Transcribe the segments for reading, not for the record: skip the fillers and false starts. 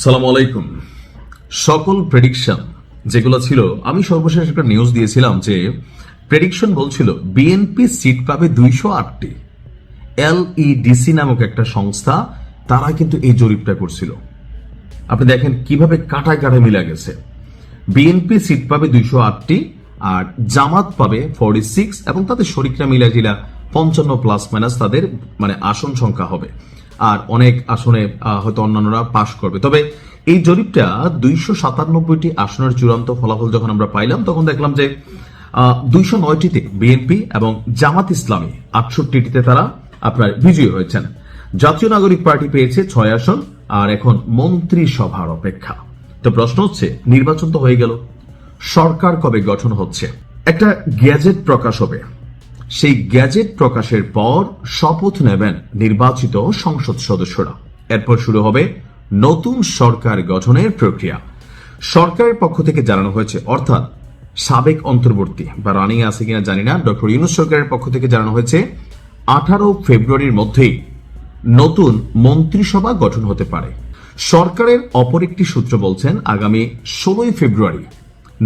সালাম আলাইকুম। সকল প্রেডিকশন যেগুলো ছিল, আমি সর্বশেষ একটা নিউজ দিয়েছিলাম যে প্রেডিকশন বলছিল বিএনপি সিট পাবে 208টি। এলইডিসি নামক একটা সংস্থা, তারা কিন্তু এই জরিপটা করছিল। আপনি দেখেন কিভাবে কাটায় কাটায় মিলা গেছে। বিএনপি সিট পাবে 208টি আর জামাত পাবে 46, এবং তাদের শরিকরা মিলাজিলা 55 প্লাস মাইনাস তাদের আসন সংখ্যা হবে। আর অনেক আসনে হয়তো অন্যান্যরা পাশ করবে। তবে এই জরিপটা 297টি আসনের চূড়ান্ত ফলাফল যখন আমরা পাইলাম, তখন দেখলাম যে 209টিতে বিএনপি এবং জামাত ইসলামী 68টিতে তারা আপনার বিজয়ী হয়েছেন। জাতীয় নাগরিক পার্টি পেয়েছে 6 আসন, আর এখন মন্ত্রিসভার অপেক্ষা। তো প্রশ্ন হচ্ছে, নির্বাচন তো হয়ে গেল, সরকার কবে গঠন হচ্ছে? একটা গ্যাজেট প্রকাশ হবে, সেই গ্যাজেট প্রকাশের পর শপথ নেবেন নির্বাচিত সংসদ সদস্যরা। এরপর শুরু হবে নতুন সরকার গঠনের প্রক্রিয়া। সরকারের পক্ষ থেকে জানানো হয়েছে, অর্থাৎ সাবেক অন্তর্বর্তী বা রানিং আছে কিনা জানি না, ডক্টর ইউনূস সরকারের পক্ষ থেকে জানানো হয়েছে 18 ফেব্রুয়ারির মধ্যেই নতুন মন্ত্রিসভা গঠন হতে পারে। সরকারের অপর একটি সূত্র বলছেন, আগামী 16 ফেব্রুয়ারি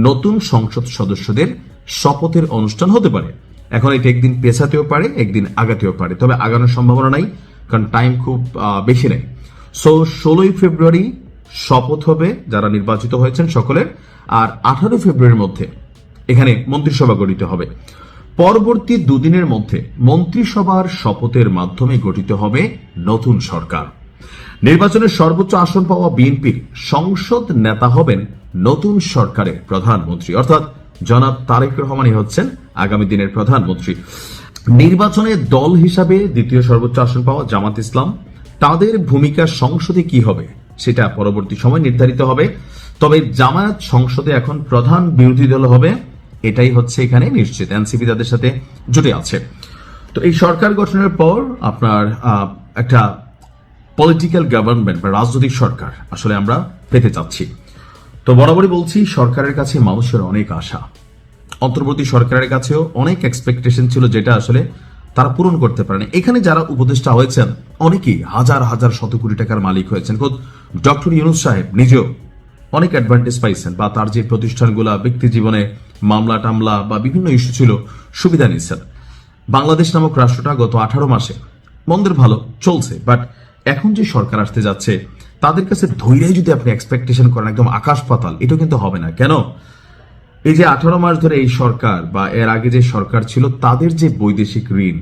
নতুন সংসদ সদস্যদের শপথের অনুষ্ঠান হতে পারে। এখন এটা একদিন পেছাতেও পারে, একদিন আগাতেও পারে, তবে আগানোর সম্ভাবনা নাই, কারণ টাইম খুব বেশি নেই। সো 16 ফেব্রুয়ারি শপথ হবে যারা নির্বাচিত হয়েছেন সকলের, আর 18 ফেব্রুয়ারির মধ্যে এখানে মন্ত্রিসভা গঠিত হবে। পরবর্তী দুদিনের মধ্যে মন্ত্রিসভার শপথের মাধ্যমে গঠিত হবে নতুন সরকার। নির্বাচনের সর্বোচ্চ আসন পাওয়া বিএনপির সংসদ নেতা হবেন নতুন সরকারের প্রধানমন্ত্রী, অর্থাৎ জনাব তারেক রহমানই হচ্ছেন আগামী দিনের প্রধানমন্ত্রী। নির্বাচনে দল হিসাবে দ্বিতীয় সর্বোচ্চ আসন পাওয়া জামাত ইসলাম, তাদের ভূমিকা সংসদে কি হবে সেটা পরবর্তী সময় নির্ধারিত হবে। তবে জামায়াত সংসদে এখন প্রধান বিরোধী দল হবে, এটাই হচ্ছে এখানে নিশ্চিত। এনসিপি তাদের সাথে জুটে আছে। তো এই সরকার গঠনের পর আপনার একটা পলিটিক্যাল গভর্নমেন্ট বা রাজনৈতিক সরকার আসলে আমরা পেতে চাচ্ছি। তো বরাবরই বলছি, সরকারের কাছে মানুষের অনেক আশা, অন্তর্বর্তী সরকারের কাছেও অনেক এক্সপেকটেশন ছিল, যেটা আসলে তারা পূরণ করতে পারেন। এখানে যারা উপদেষ্টা হয়েছেন অনেকেই হাজার হাজার শত কোটি টাকার মালিক হয়েছেন। খোদ ডক্টর ইউনূস সাহেব নিজেও অনেক অ্যাডভান্টেজ পাইছেন, বা তার যে প্রতিষ্ঠানগুলা ব্যক্তি জীবনে মামলা টামলা বা বিভিন্ন ইস্যু ছিল সুবিধা নিচ্ছেন। বাংলাদেশ নামক রাষ্ট্রটা গত 18 মাসে মন্দের ভালো চলছে, বাট এখন যে সরকার আসতে যাচ্ছে তাদের কাছে ধৈর্য যদি আপনি এক্সপেকটেশন করেন একদম আকাশ পাতাল, এটা কিন্তু হবে না। কেন? এই যে 18 মাস ধরে এই সরকার বা এর আগে যে সরকার ছিল, তাদের যে বৈদেশিক ঋণ,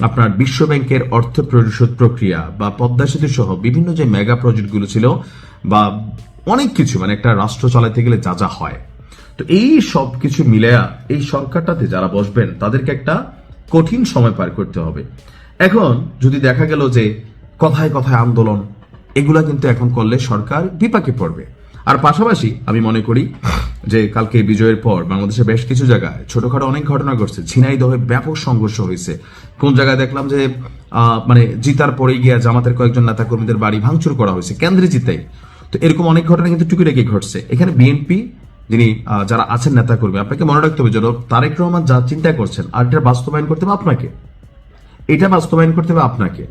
আপনার বিশ্ব ব্যাংকের অর্থ পরিশোধ প্রক্রিয়া, বা পদ্মা সেতু সহ বিভিন্ন যে মেগা প্রজেক্টগুলো ছিল, বা অনেক কিছু, একটা রাষ্ট্র চালাতে গেলে যা যা হয়, তো এই সব কিছু মিলায়া এই সরকারটাতে যারা বসবেন তাদেরকে একটা কঠিন সময় পার করতে হবে। এখন যদি দেখা গেল যে কথায় কথায় আন্দোলন, এগুলা কিন্তু এখন করলে সরকার বিপাকে পড়বে। আর পাশাপাশি আমি মনে করি যে কালকে বিজয়ের পর বাংলাদেশে বেশ কিছু জায়গায় ছোটখাটো অনেক ঘটনা ঘটছে। ঝিনাইদহে ব্যাপক সংঘর্ষ হয়েছে। কোন জায়গায় দেখলাম যে জিতার পরে গিয়া জামাতের কয়েকজন নেতা কর্মীদের বাড়ি ভাঙচুর করা হয়েছে কেন্দ্রে জিতাই। তো এরকম অনেক ঘটনা কিন্তু টুকিটাকি ঘটছে। এখানে বিএনপি যিনি যারা আছেন নেতা কর্মী, আপনাকে মনে রাখতে হবে, যেন তারেক রহমান যা চিন্তা করছেন আর এটা বাস্তবায়ন করতে হবে আপনাকে, এটা বাস্তবায়ন করতে হবে আপনাকে।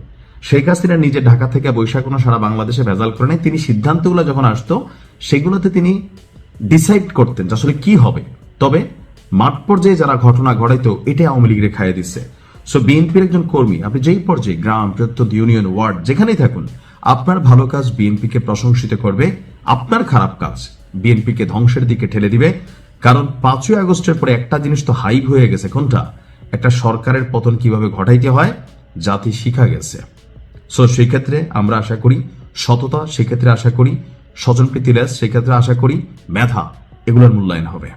শেখ হাসিনা নিজে ঢাকা থেকে বৈশাখ সারা বাংলাদেশে ভেজাল করে নেয়। তিনি সিদ্ধান্তগুলো যখন আসতো সেগুলোতে তিনি ডিসাইড করতেন যে আসলে কি হবে। তবে মাঠ পর্যায়ে যারা ঘটনা ঘটাইতো, এটাই আওয়ামী লীগের খাইয়ে দিচ্ছে। সো বিএনপির একজন কর্মী, আপনি যেই পর্যায়ে গ্রাম, প্রত্যন্ত ইউনিয়ন, ওয়ার্ড যেখানেই থাকুন, আপনার ভালো কাজ বিএনপিকে প্রশংসিত করবে, আপনার খারাপ কাজ বিএনপিকে ধ্বংসের দিকে ঠেলে দিবে। কারণ 5ই আগস্টের পরে একটা জিনিস তো হাইপ হয়ে গেছে, কোনটা? একটা সরকারের পতন কিভাবে ঘটাইতে হয় জাতি শিখা গেছে। সো সেই ক্ষেত্রে আমরা আশা করি সততা, সেক্ষেত্রে আশা করি স্বজনপ্রীতি, সেক্ষেত্রে আশা করি মেধা, এগুলোর মূল্যায়ন হবে।